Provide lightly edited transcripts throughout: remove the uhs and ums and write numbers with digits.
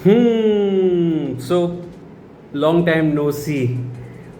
So long time no see.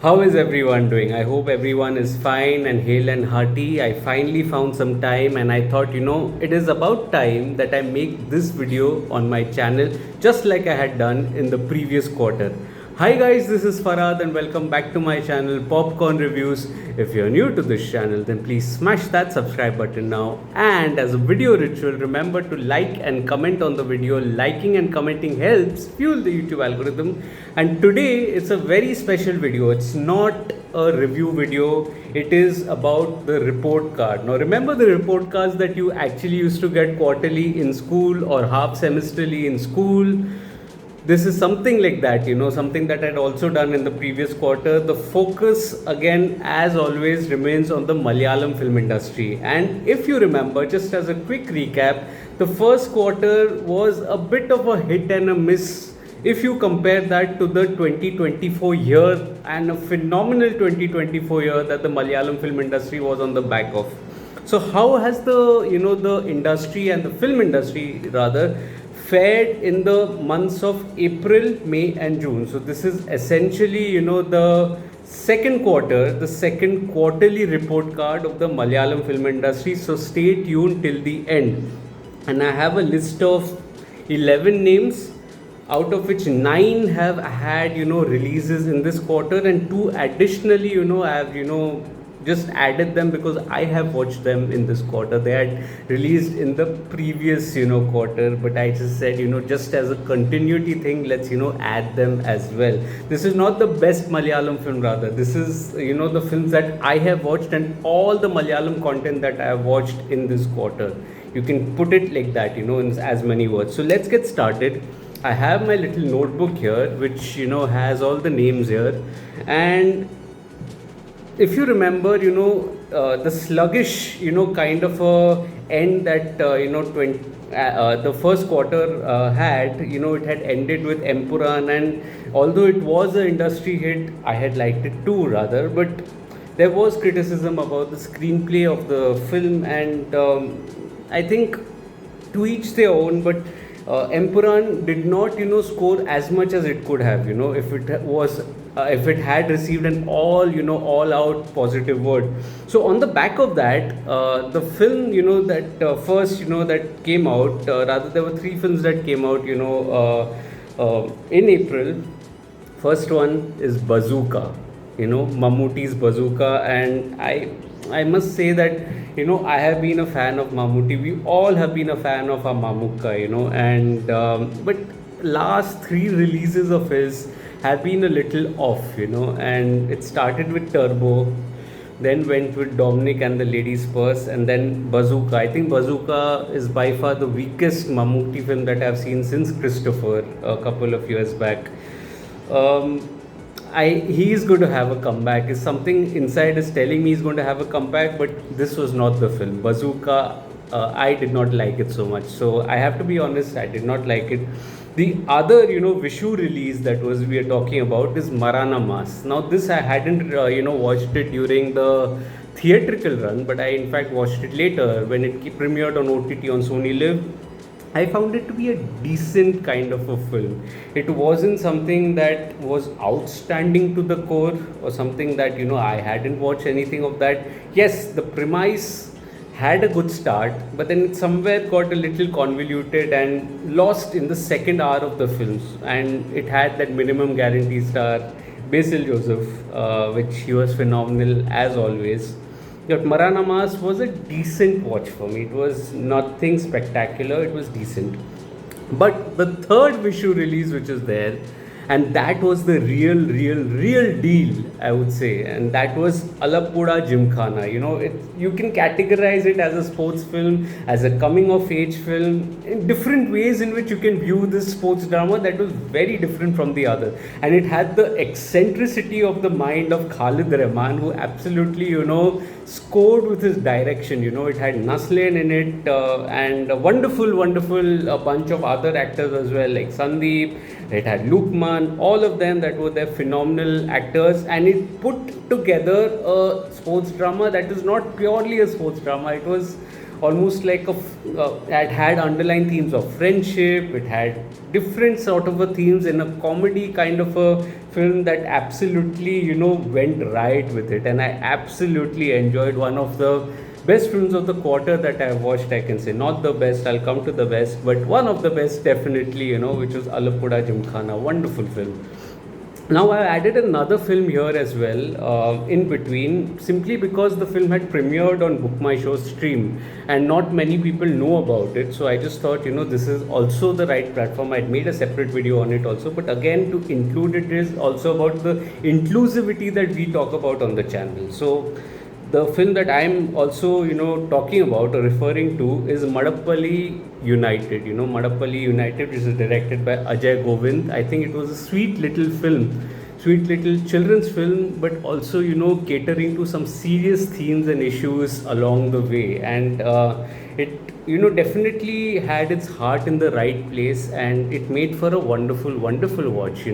How is everyone doing? I hope everyone is fine and hale and hearty. I finally found some time and I thought, it is about time that I make this video on my channel just like I had done in the previous quarter. Hi guys, this is Farhad and welcome back to my channel Popcorn Reviews. If you're new to this channel, then please smash that subscribe button now. And as a video ritual, remember to like and comment on the video. Liking and commenting helps fuel the YouTube algorithm. And today it's a very special video. It's not a review video. It is about the report card. Now remember the report cards that you actually used to get quarterly in school or half semesterly in school. This is something like that, something that I'd also done in the previous quarter. The focus, again, as always, remains on the Malayalam film industry. And if you remember, just as a quick recap, the first quarter was a bit of a hit and a miss if you compare that to the 2024 year and a phenomenal 2024 year that the Malayalam film industry was on the back of. So how has the industry and the film industry rather fared in the months of April, May, and June? So this is essentially, the second quarter, the second quarterly report card of the Malayalam film industry. So stay tuned till the end. And I have a list of 11 names, out of which 9 have had, releases in this quarter, and 2 additionally, I have, just added them because I have watched them in this quarter. They had released in the previous quarter, but I just said just as a continuity thing, let's add them as well. This is not the best Malayalam film, rather this is the films that I have watched and all the Malayalam content that I have watched in this quarter. You can put it like that, in as many words. So let's get started. I have my little notebook here which has all the names here, and if you remember, the sluggish, kind of a end that, 20, the first quarter had, it had ended with Empuran, and although it was an industry hit, I had liked it too, rather, but there was criticism about the screenplay of the film, and I think to each their own, but Empuran did not, score as much as it could have, if it was, if it had received an all out positive word. So on the back of that, the film, that first, that came out, rather there were 3 films that came out, in April. First one is Bazooka, Mammootty's Bazooka, and I must say that I have been a fan of Mammootty. We all have been a fan of our Mamukka, and but last 3 releases of his have been a little off, and it started with Turbo, then went with Dominic and the Lady's Purse, and then Bazooka. I think Bazooka is by far the weakest Mammootty film that I've seen since Christopher a couple of years back. He is going to have a comeback. Is something inside is telling me he's going to have a comeback, but this was not the film. Bazooka, I did not like it so much. So I have to be honest, I did not like it. The other, Vishu release that we are talking about is Marana Mas. Now this I hadn't, watched it during the theatrical run, but I in fact watched it later when it premiered on OTT on Sony Live. I found it to be a decent kind of a film. It wasn't something that was outstanding to the core or something that, I hadn't watched anything of that. Yes, the premise had a good start, but then it somewhere got a little convoluted and lost in the second hour of the films. And it had that minimum guarantee star, Basil Joseph, which he was phenomenal as always. But Marana Mas was a decent watch for me. It was nothing spectacular, it was decent. But the third Vishu release which is there, and that was the real deal, I would say, and that was Alappuzha Gymkhana. You can categorize it as a sports film, as a coming of age film, in different ways in which you can view this sports drama that was very different from the other. And it had the eccentricity of the mind of Khalid Rahman, who absolutely, scored with his direction. It had Naslain in it, and a wonderful bunch of other actors as well, like Sandeep. It had Lukman, all of them that were their phenomenal actors, and it put together a sports drama that is not purely a sports drama. It was almost like it had underlying themes of friendship. It had different sort of a themes in a comedy kind of a film that absolutely went right with it, and I absolutely enjoyed. One of the best films of the quarter that I've watched, I can say. Not the best, I'll come to the best, but one of the best definitely, which was Alapuda Jimkhana. Wonderful film. Now I added another film here as well, in between, simply because the film had premiered on Book My Show stream and not many people know about it. So I just thought, this is also the right platform. I'd made a separate video on it also, but again, to include it is also about the inclusivity that we talk about on the channel. So the film that I'm also, talking about or referring to is Madapali United. Madapali United, which is directed by Ajay Govind. I think it was a sweet little film, sweet little children's film, but also, catering to some serious themes and issues along the way. And it, definitely had its heart in the right place, and it made for a wonderful, wonderful watch.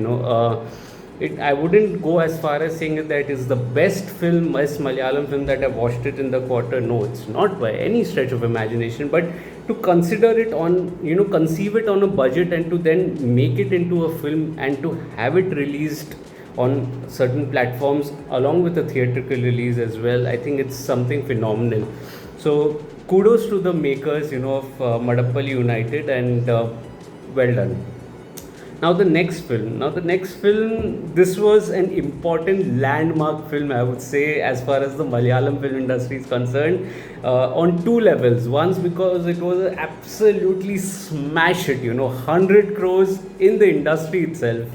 I wouldn't go as far as saying that it is the best film, best Malayalam film that I've watched it in the quarter. No, it's not by any stretch of imagination. But to consider it on, conceive it on a budget and to then make it into a film and to have it released on certain platforms along with a theatrical release as well, I think it's something phenomenal. So kudos to the makers, of Madapali United, and well done. Now the next film. This was an important landmark film, I would say, as far as the Malayalam film industry is concerned, on two levels. Once because it was an absolutely smash hit, 100 crores in the industry itself.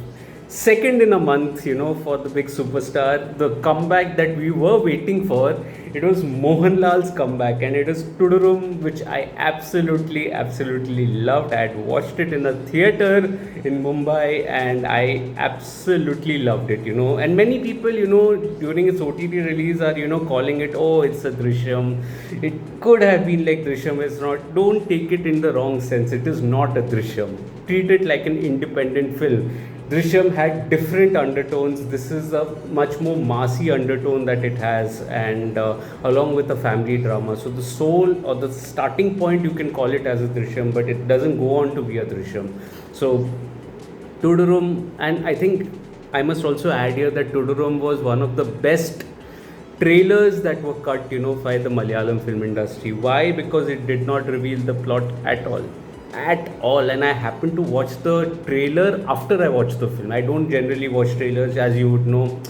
Second in a month, for the big superstar, the comeback that we were waiting for. It was Mohanlal's comeback, and it is Tudorum, which I absolutely, absolutely loved. I had watched it in a theater in Mumbai, and I absolutely loved it. And many people, during its OTT release are, calling it, oh, it's a Drishyam. It could have been like Drishyam. It's not. Don't take it in the wrong sense. It is not a Drishyam. Treat it like an independent film. Drishyam had different undertones. This is a much more massy undertone that it has, and along with a family drama. So the soul or the starting point, you can call it as a Drishyam, but it doesn't go on to be a Drishyam. So Tudorum, and I think I must also add here that Tudorum was one of the best trailers that were cut, by the Malayalam film industry. Why? Because it did not reveal the plot at all. At all. And I happened to watch the trailer after I watched the film. I don't generally watch trailers, as you would know.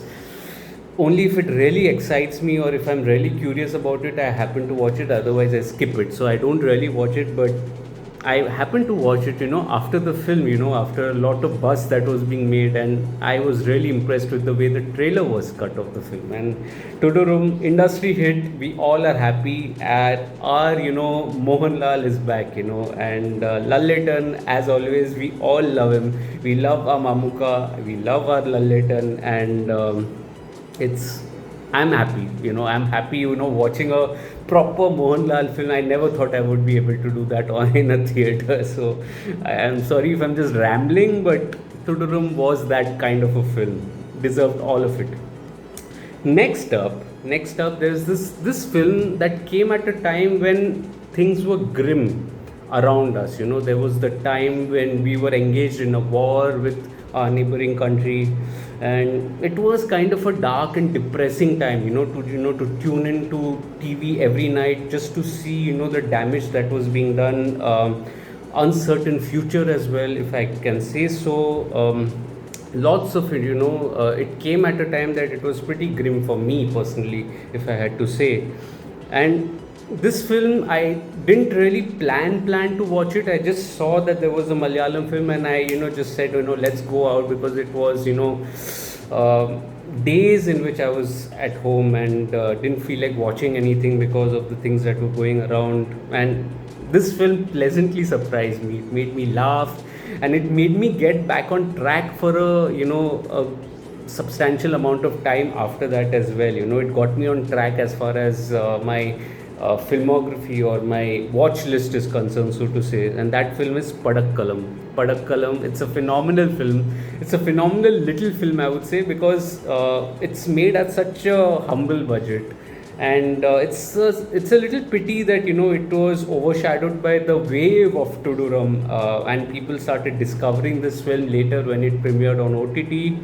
Only if it really excites me or if I'm really curious about it, I happen to watch it. Otherwise, I skip it. So I don't really watch it, but I happened to watch it, after the film, after a lot of buzz that was being made, and I was really impressed with the way the trailer was cut of the film. And Tudorum, industry hit, we all are happy. Our, Mohanlal is back, and Lalletan, as always, we all love him. We love our Mamuka, we love our Lalletan, and I'm happy, I'm happy, watching a proper Mohanlal film. I never thought I would be able to do that in a theater. So I am sorry if I'm just rambling, but Tudorum was that kind of a film. Deserved all of it. Next up, there's this film that came at a time when things were grim around us. There was the time when we were engaged in a war with our neighboring country, and it was kind of a dark and depressing time, to tune into TV every night just to see, the damage that was being done, uncertain future as well, if I can say so. Lots of it, it came at a time that it was pretty grim for me personally, if I had to say. And this film, I didn't really plan to watch it. I just saw that there was a Malayalam film, and I just said, let's go out, because it was days in which I was at home and didn't feel like watching anything because of the things that were going around. And this film pleasantly surprised me. It made me laugh, and it made me get back on track for a substantial amount of time after that as well. It got me on track as far as my filmography or my watch list is concerned, so to say. And that film is Parakalum. It's a phenomenal film. It's a phenomenal little film, I would say, because it's made at such a humble budget, and it's a little pity that it was overshadowed by the wave of Tudorum, and people started discovering this film later when it premiered on OTT.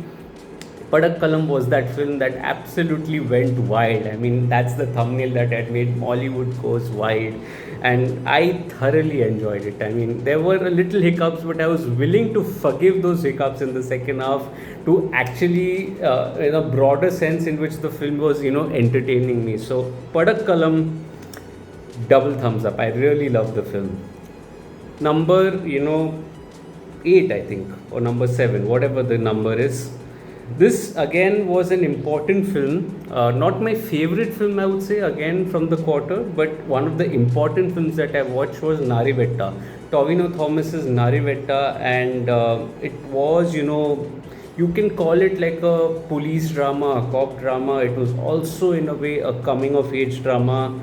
Parakalum was that film that absolutely went wild. I mean, that's the thumbnail that had made Mollywood goes wild, and I thoroughly enjoyed it. I mean, there were a little hiccups, but I was willing to forgive those hiccups in the second half to actually, in a broader sense, in which the film was, entertaining me. So, Padakkalam, double thumbs up. I really love the film. Number, 8, I think, or number 7, whatever the number is. This again was an important film, not my favorite film, I would say, again from the quarter, but one of the important films that I watched was Nariveta, Tovino Thomas's Nariveta, and it was, you can call it like a police drama, a cop drama. It was also, in a way, a coming of age drama,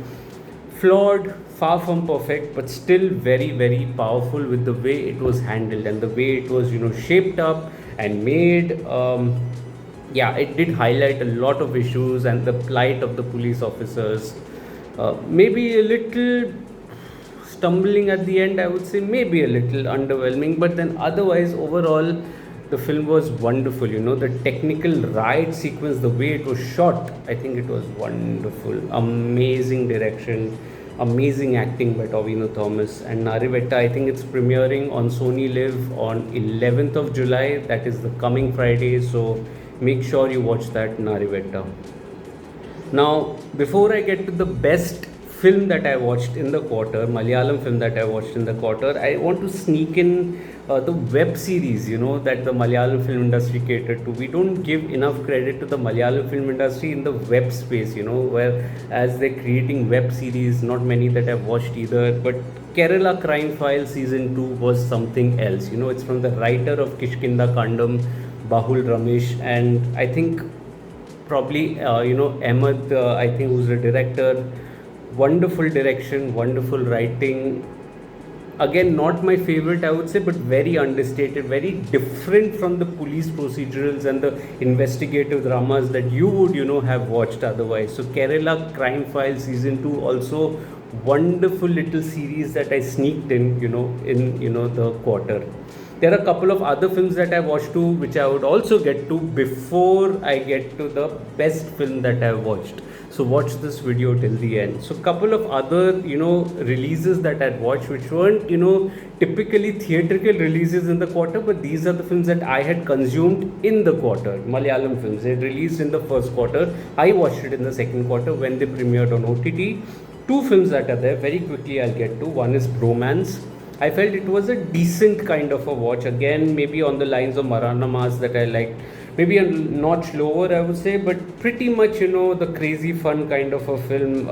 flawed, far from perfect, but still very, very powerful with the way it was handled and the way it was, shaped up and made. Yeah, it did highlight a lot of issues and the plight of the police officers. Maybe a little stumbling at the end, I would say, maybe a little underwhelming, but then otherwise, overall, the film was wonderful. The technical ride sequence, the way it was shot, I think it was wonderful. Amazing direction, amazing acting by Tovino Thomas. And Nariveta, I think it's premiering on Sony Live on 11th of July. That is the coming Friday. So make sure you watch that, Nariveta. Now, before I get to the best film that I watched in the quarter, Malayalam film that I watched in the quarter, I want to sneak in the web series, that the Malayalam film industry catered to. We don't give enough credit to the Malayalam film industry in the web space, where as they're creating web series, not many that I've watched either, but Kerala Crime Files Season 2 was something else. It's from the writer of Kishkinda Kandam, Bahul Ramesh, and I think probably, Ahmed, I think, who's the director. Wonderful direction, wonderful writing. Again, not my favorite, I would say, but very understated, very different from the police procedurals and the investigative dramas that you would, have watched otherwise. So, Kerala Crime Files Season 2 also wonderful little series that I sneaked in, in the quarter. There are a couple of other films that I watched too, which I would also get to before I get to the best film that I've watched. So watch this video till the end. So couple of other, releases that I'd watched, which weren't, typically theatrical releases in the quarter, but these are the films that I had consumed in the quarter. Malayalam films. They released in the first quarter. I watched it in the second quarter when they premiered on OTT. Two films that are there, very quickly I'll get to. One is Bromance. I felt it was a decent kind of a watch. Again, maybe on the lines of Marana Mas that I liked. Maybe a notch lower, I would say, but pretty much, the crazy fun kind of a film,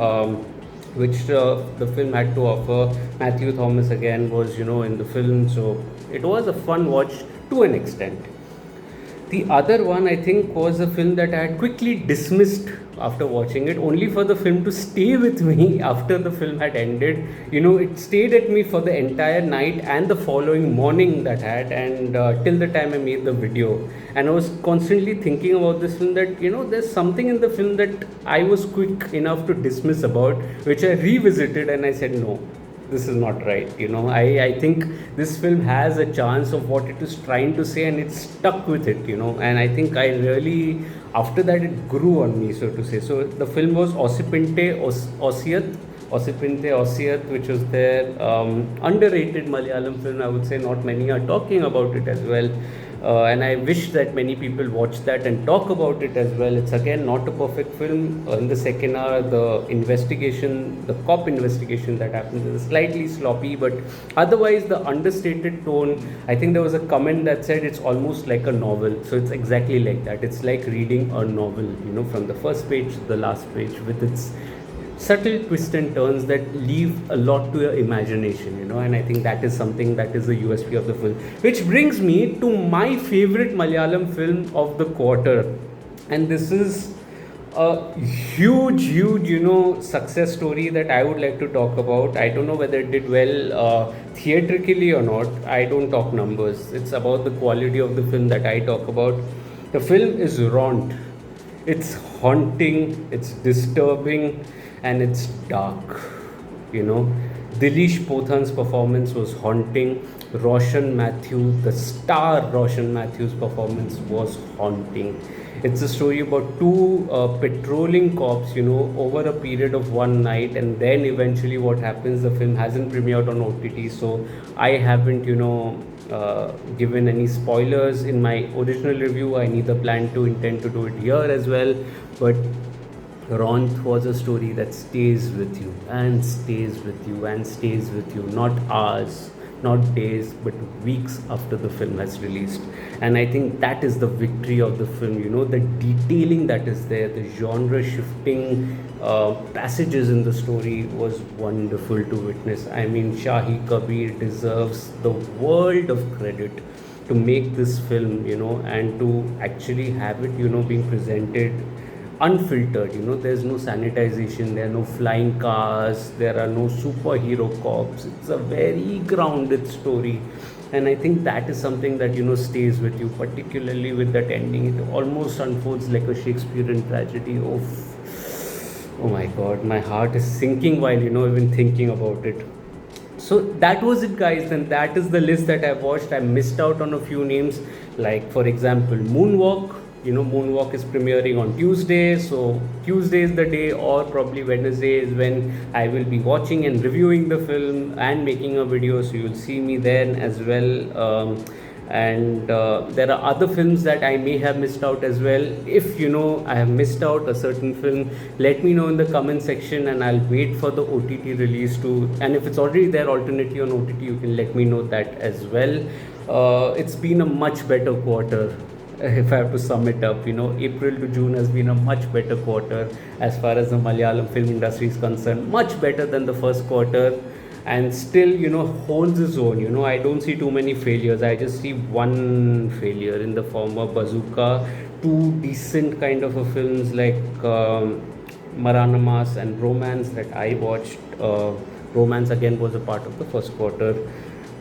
which the film had to offer. Matthew Thomas again was, in the film. So it was a fun watch to an extent. The other one, I think, was a film that I had quickly dismissed after watching it, only for the film to stay with me after the film had ended. It stayed at me for the entire night and the following morning that had, and till the time I made the video. And I was constantly thinking about this film that, there's something in the film that I was quick enough to dismiss about, which I revisited and I said, no, this is not right. I think this film has a chance of what it is trying to say, and it's stuck with it, and I think I really, after that, it grew on me, so to say. So the film was Osipinte Osiyat, which was their underrated Malayalam film, I would say. Not many are talking about it as well. And I wish that many people watch that and talk about it as well. It's again not a perfect film. In the second hour, the cop investigation that happens is slightly sloppy, but otherwise the understated tone. I think there was a comment that said it's almost like a novel. So it's exactly like that. It's like reading a novel, from the first page to the last page, with its subtle twists and turns that leave a lot to your imagination, and I think that is something that is the USP of the film. Which brings me to my favorite Malayalam film of the quarter, and this is a huge, success story that I would like to talk about. I don't know whether it did well theatrically or not. I don't talk numbers. It's about the quality of the film that I talk about. The film is Ront. It's haunting, it's disturbing, and it's dark. You know, Dilish Pothan's performance was haunting. Roshan Matthew, the star Roshan Matthew's performance was haunting. It's a story about two patrolling cops, over a period of one night, and then eventually what happens. The film hasn't premiered on OTT, so I haven't, given any spoilers in my original review. I neither plan to intend to do it here as well, but Ronth was a story that stays with you and stays with you and stays with you, not hours, not days, but weeks after the film has released. And I think that is the victory of the film, the detailing that is there, the genre shifting passages in the story was wonderful to witness. I mean, Shahi Kabir deserves the world of credit to make this film, and to actually have it, being presented unfiltered. There's no sanitization, there are no flying cars, there are no superhero cops. It's a very grounded story, and I think that is something that stays with you, particularly with that ending. It almost unfolds like a Shakespearean tragedy. Oh my god, my heart is sinking while even thinking about it. So that was it, guys, and that is the list that I watched. I missed out on a few names, like for example Moonwalk. Moonwalk is premiering on Tuesday, so Tuesday is the day, or probably Wednesday is when I will be watching and reviewing the film and making a video, so you'll see me then as well. And there are other films that I may have missed out as well. If I have missed out a certain film, let me know in the comment section, and I'll wait for the OTT release to. And if it's already there alternately on OTT, you can let me know that as well. It's been a much better quarter. If I have to sum it up, April to June has been a much better quarter as far as the Malayalam film industry is concerned, much better than the first quarter, and still, holds its own. I don't see too many failures. I just see one failure in the form of Bazooka, two decent kind of films like Maranamas and Romance that I watched. Romance again was a part of the first quarter.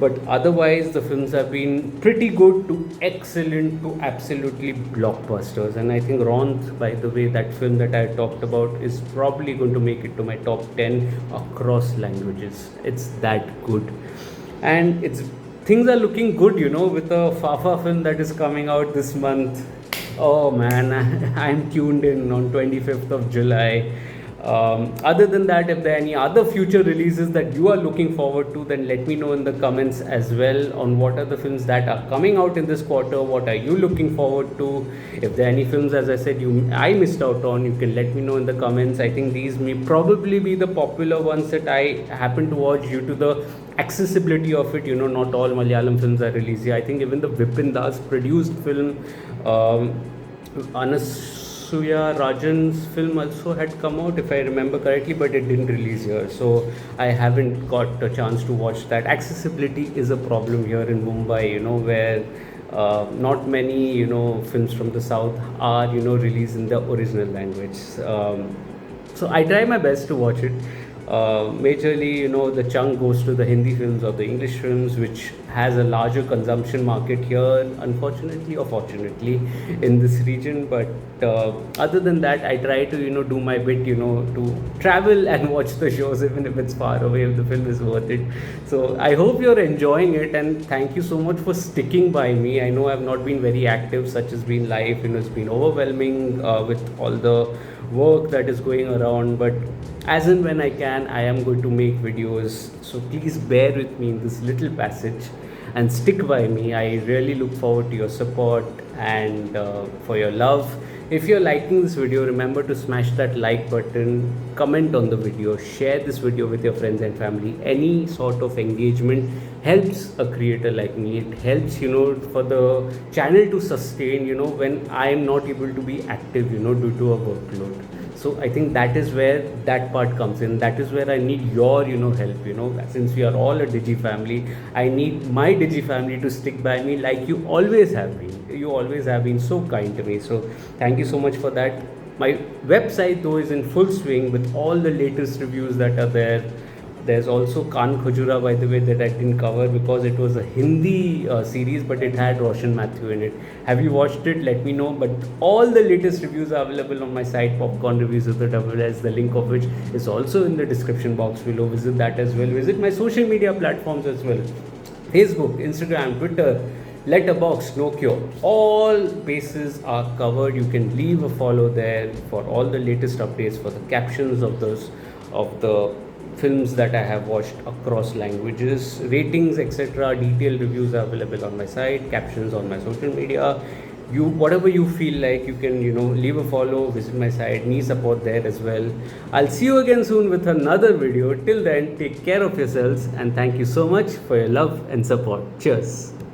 But otherwise, the films have been pretty good to excellent to absolutely blockbusters. And I think Ronth, by the way, that film that I talked about, is probably going to make it to my top 10 across languages. It's that good. And things are looking good, with a Fafa film that is coming out this month. Oh man, I'm tuned in on 25th of July. Other than that, if there are any other future releases that you are looking forward to, then let me know in the comments as well on what are the films that are coming out in this quarter. What are you looking forward to? If there are any films, as I said, I missed out on, you can let me know in the comments. I think these may probably be the popular ones that I happen to watch due to the accessibility of it. Not all Malayalam films are released here. I think even the Vipin Das produced film, Anasuya Rajan's film also had come out, if I remember correctly, but it didn't release here. So I haven't got a chance to watch that. Accessibility is a problem here in Mumbai, where not many, films from the south are, released in the original language. So I try my best to watch it. Majorly, the chunk goes to the Hindi films or the English films, which has a larger consumption market here, unfortunately or fortunately, in this region. But other than that, I try to, do my bit, to travel and watch the shows, even if it's far away, if the film is worth it. So I hope you're enjoying it, and thank you so much for sticking by me. I know I've not been very active, such has been life, it's been overwhelming with all the work that is going around, but as and when I can, I am going to make videos. So please bear with me in this little passage and stick by me. I really look forward to your support and for your love. If you're liking this video, remember to smash that like button, comment on the video, share this video with your friends and family. Any sort of engagement helps a creator like me. It helps, for the channel to sustain, when I am not able to be active, due to a workload. So I think that is where that part comes in. That is where I need your, help, since we are all a Digi family. I need my Digi family to stick by me like you always have been. You always have been so kind to me. So thank you so much for that. My website though is in full swing with all the latest reviews that are there. There's also Khan Khajura, by the way, that I didn't cover because it was a Hindi series, but it had Roshan Mathew in it. Have you watched it? Let me know. But all the latest reviews are available on my site, Popcorn Reviews with the double S, the link of which is also in the description box below. Visit that as well. Visit my social media platforms as well: Facebook, Instagram, Twitter, Letterboxd, Nokia. All bases are covered. You can leave a follow there for all the latest updates, for the captions of the films that I have watched across languages, ratings, etc. Detailed reviews are available on my site, captions on my social media. You, whatever you feel like, you can leave a follow, visit my site, knee support there as well. I'll see you again soon with another video. Till then, take care of yourselves and thank you so much for your love and support. Cheers.